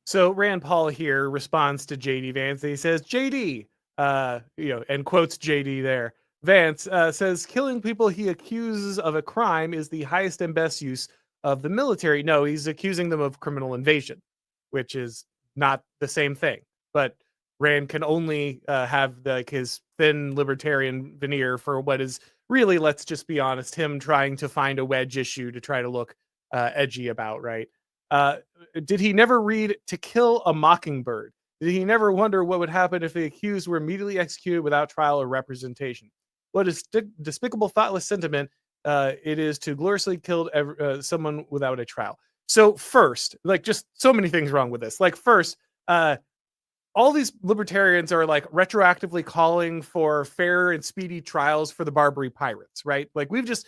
So Rand Paul here responds to JD Vance. And he says, JD, and quotes JD there. Vance says killing people he accuses of a crime is the highest and best use of the military. No, he's accusing them of criminal invasion, which is not the same thing. But Rand can only have his thin libertarian veneer for what is really, let's just be honest, him trying to find a wedge issue to try to look edgy about, right? Uh, did he never read To Kill a Mockingbird? Did he never wonder what would happen if the accused were immediately executed without trial or representation? What a despicable, thoughtless sentiment it is to gloriously kill someone without a trial. So first, like, just so many things wrong with this. Like, first, all these libertarians are like retroactively calling for fair and speedy trials for the Barbary pirates, right? Like, we've just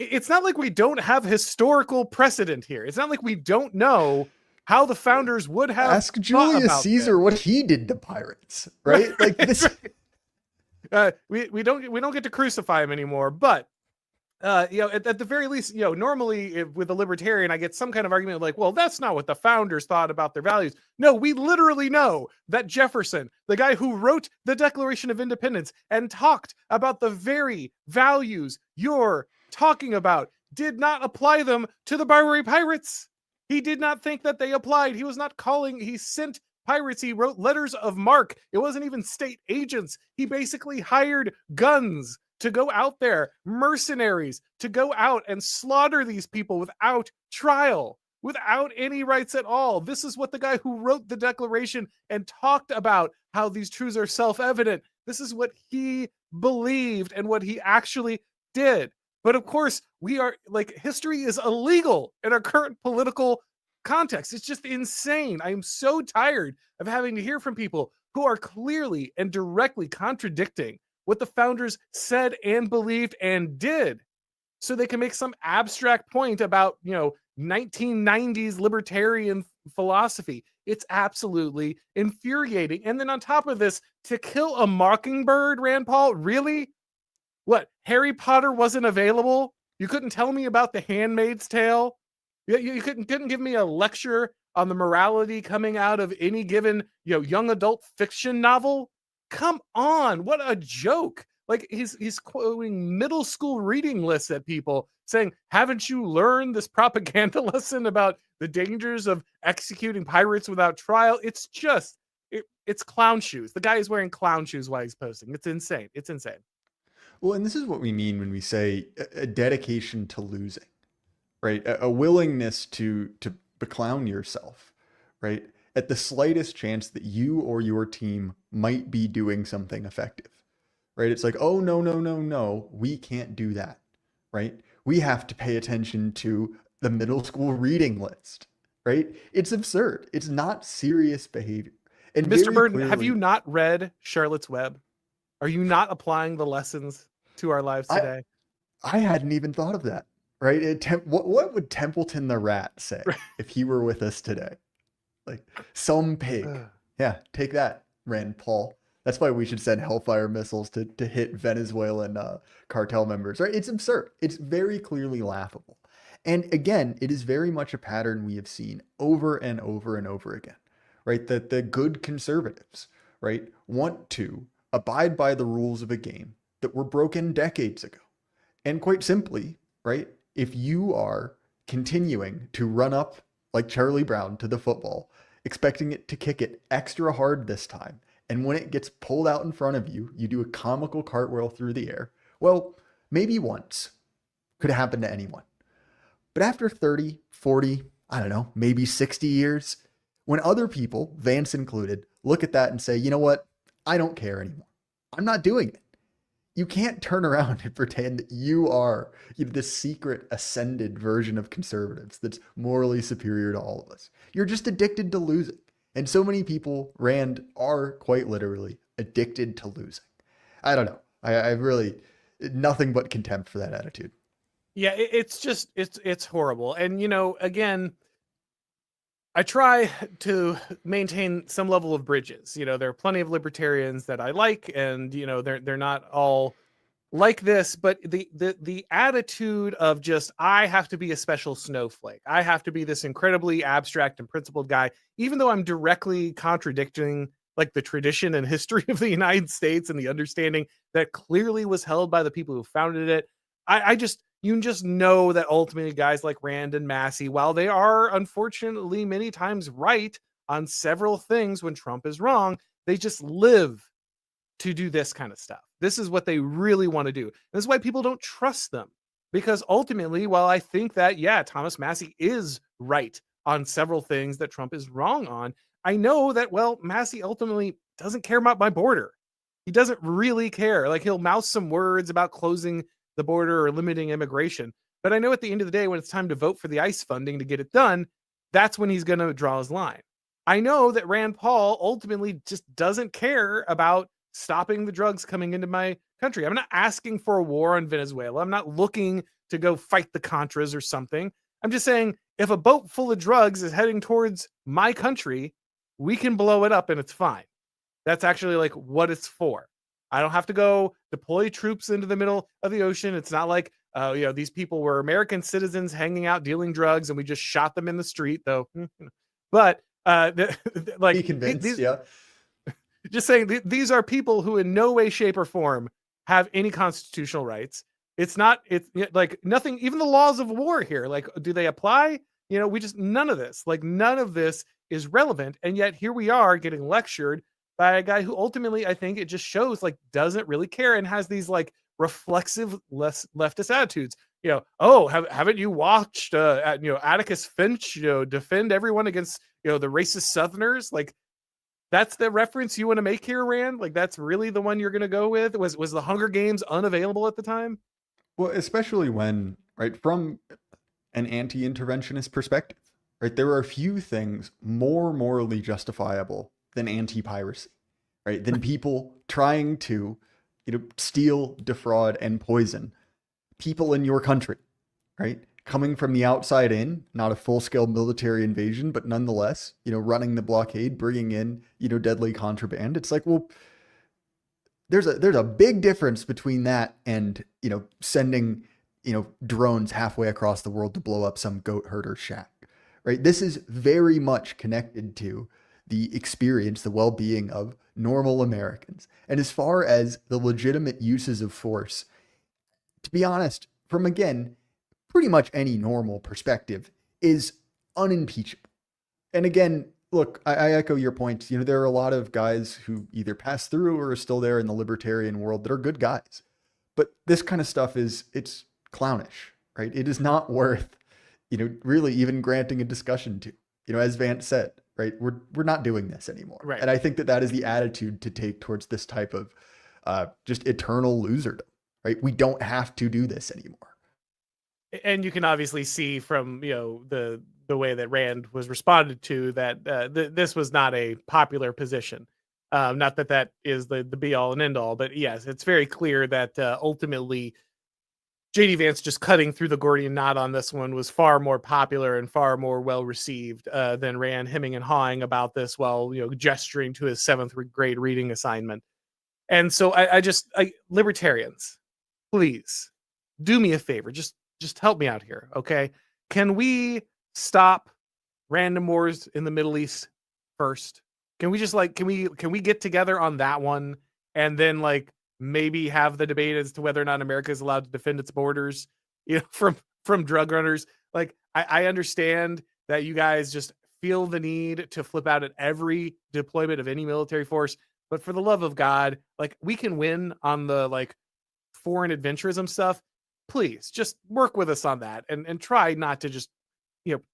it's not like we don't have historical precedent here. It's not like we don't know how the founders would have ask Julius Caesar this. what he did to pirates, right? Like this. We don't get to crucify him anymore, but at the very least, normally with a libertarian, I get some kind of argument like, well, that's not what the founders thought about their values. No, we literally know that Jefferson, the guy who wrote the Declaration of Independence and talked about the very values you're talking about, did not apply them to the Barbary pirates. He did not think that they applied. He was not calling, he sent pirates. He wrote letters of marque. It wasn't even state agents. He basically hired guns to go out there, mercenaries, to go out and slaughter these people without trial, without any rights at all. This is what the guy who wrote the Declaration and talked about how these truths are self-evident. This is what he believed and what he actually did. But of course, we are like, history is illegal in our current political context. It's just insane. I am so tired of having to hear from people who are clearly and directly contradicting what the founders said and believed and did, so they can make some abstract point about, 1990s libertarian philosophy. It's absolutely infuriating. And then on top of this, To Kill a Mockingbird, Rand Paul, really? What, Harry Potter wasn't available? You couldn't tell me about The Handmaid's Tale? You couldn't give me a lecture on the morality coming out of any given, young adult fiction novel? Come on, what a joke. Like, he's quoting middle school reading lists at people saying, haven't you learned this propaganda lesson about the dangers of executing pirates without trial? It's just, it's clown shoes. The guy is wearing clown shoes while he's posting. It's insane. It's insane. Well, and this is what we mean when we say a dedication to losing, right? A willingness to beclown yourself, right? At the slightest chance that you or your team might be doing something effective, right? It's like, oh, no, no, no, no, we can't do that, right? We have to pay attention to the middle school reading list, right? It's absurd. It's not serious behavior. And Mr. Burden, clearly, have you not read Charlotte's Web? Are you not applying the lessons to our lives today? I hadn't even thought of that, right? What would Templeton the Rat say if he were with us today? Like, some pig. Yeah, take that, Rand Paul. That's why we should send Hellfire missiles to hit Venezuelan cartel members, right? It's absurd. It's very clearly laughable. And again, it is very much a pattern we have seen over and over and over again, right? That the good conservatives, right, want to abide by the rules of a game that were broken decades ago. And quite simply, right, if you are continuing to run up like Charlie Brown to the football, expecting it to kick it extra hard this time, and when it gets pulled out in front of you, you do a comical cartwheel through the air, well, maybe once. Could happen to anyone. But after 30, 40, I don't know, maybe 60 years, when other people, Vance included, look at that and say, you know what, I don't care anymore. I'm not doing it. You can't turn around and pretend that you are this secret ascended version of conservatives that's morally superior to all of us. You're just addicted to losing. And so many people, Rand, are quite literally addicted to losing. I don't know. I really, nothing but contempt for that attitude. Yeah, it's just, it's horrible. And, again, I try to maintain some level of bridges. There are plenty of libertarians that I like, and they're not all like this, but the attitude of just, I have to be a special snowflake. I have to be this incredibly abstract and principled guy, even though I'm directly contradicting like the tradition and history of the United States and the understanding that clearly was held by the people who founded it. I just, you just know that ultimately guys like Rand and Massey, while they are unfortunately many times right on several things when Trump is wrong, they just live to do this kind of stuff. This is what they really want to do. This is why people don't trust them. Because ultimately, while I think that, yeah, Thomas Massey is right on several things that Trump is wrong on, I know that, well, Massey ultimately doesn't care about my border. He doesn't really care. Like, he'll mouth some words about closing the border or limiting immigration. But I know at the end of the day, when it's time to vote for the ICE funding to get it done, that's when he's going to draw his line. I know that Rand Paul ultimately just doesn't care about stopping the drugs coming into my country. I'm not asking for a war on Venezuela. I'm not looking to go fight the Contras or something. I'm just saying, if a boat full of drugs is heading towards my country, we can blow it up and it's fine. That's actually like what it's for. I don't have to go deploy troops into the middle of the ocean. It's not like, these people were American citizens hanging out dealing drugs and we just shot them in the street, though. But like, Be convinced, yeah. Just saying, these are people who in no way, shape, or form have any constitutional rights. It's like nothing, even the laws of war here, like, do they apply? None of this, like, none of this is relevant. And yet here we are getting lectured by a guy who ultimately, I think it just shows, like, doesn't really care and has these like reflexive leftist attitudes. Haven't you watched Atticus Finch defend everyone against the racist Southerners? Like, that's the reference you want to make here, Rand? Like, that's really the one you're going to go with? Was the Hunger Games unavailable at the time? Well, especially when, right, from an anti-interventionist perspective, right, there are few things more morally justifiable than anti-piracy, right? Than people trying to, steal, defraud, and poison people in your country, right? Coming from the outside in, not a full-scale military invasion, but nonetheless, running the blockade, bringing in, deadly contraband. It's like, well, there's a big difference between that and, sending, drones halfway across the world to blow up some goat herder shack, right? This is very much connected to the experience, the well-being of normal Americans. And as far as the legitimate uses of force, to be honest, from, again, pretty much any normal perspective, is unimpeachable. And again, look, I echo your points. There are a lot of guys who either pass through or are still there in the libertarian world that are good guys. But this kind of stuff it's clownish, right? It is not worth, really even granting a discussion to. As Vance said, right? We're not doing this anymore. Right. And I think that is the attitude to take towards this type of just eternal loserdom, right? We don't have to do this anymore. And you can obviously see from the way that Rand was responded to that this was not a popular position. Not that is the be all and end all, but yes, it's very clear that ultimately JD Vance just cutting through the Gordian knot on this one was far more popular and far more well received than Rand hemming and hawing about this while gesturing to his 7th grade reading assignment. And so I libertarians, please do me a favor, just help me out here, okay? Can we stop random wars in the Middle East first? Can we just can we get together on that one and then maybe have the debate as to whether or not America is allowed to defend its borders, from drug runners? Like, I understand that you guys just feel the need to flip out at every deployment of any military force, but for the love of God, we can win on the foreign adventurism stuff. Please just work with us on that and try not to just,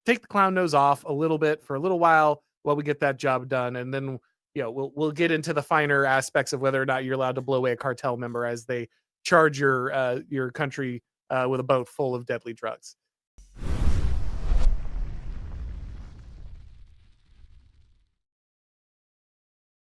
take the clown nose off a little bit for a little while we get that job done. And then, we'll get into the finer aspects of whether or not you're allowed to blow away a cartel member as they charge your country with a boat full of deadly drugs.